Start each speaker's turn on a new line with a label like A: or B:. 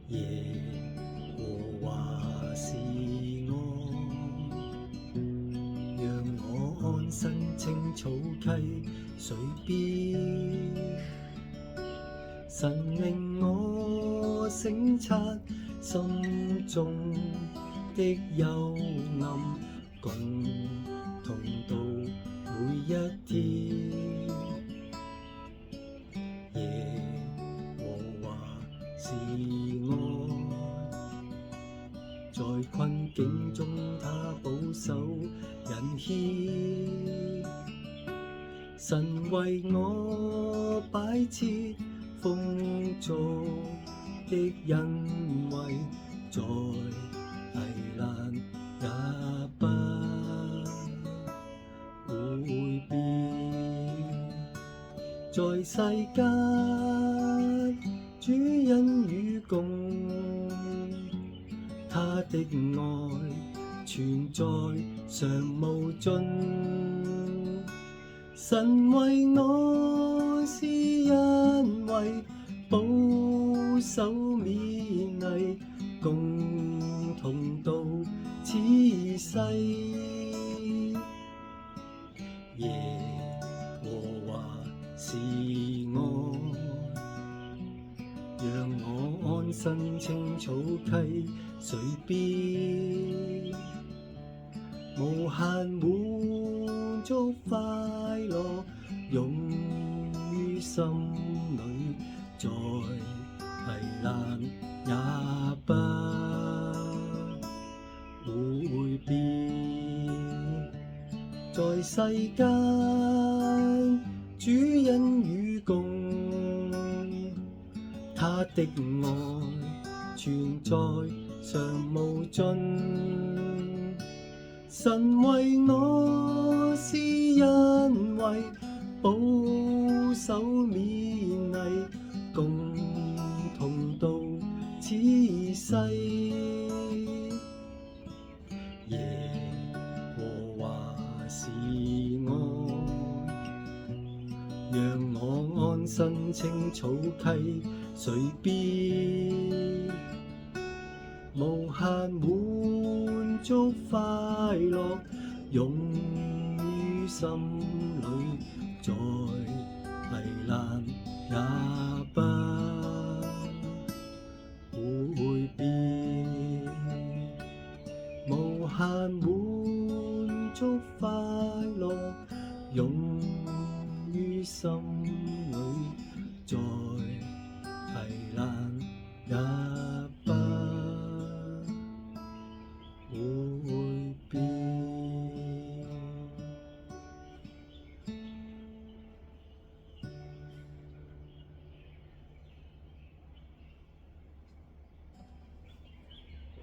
A: 耶和華是我，讓我安身青草溪水邊。神令我省察心中的幽暗，共同度每一天。耶和華是愛，在困境中他保守引牽。神為我擺設豐足的恩惠，在危難也不會變。在世間主恩與共，他的愛存在常無盡。神為我施恩惠，保守勉勵，共同度此世。耶和華是愛，讓我安身青草溪水邊，無限滿足快樂湧於心裏，在危難也不會變。在世間主恩與共，他的愛存在常無盡。神為我施恩惠，保守勉勵，共同度此世。耶和華是愛，讓我安身青草溪水邊，無限滿足快樂湧於心裏，在危難也不會變。無限滿足快樂湧於心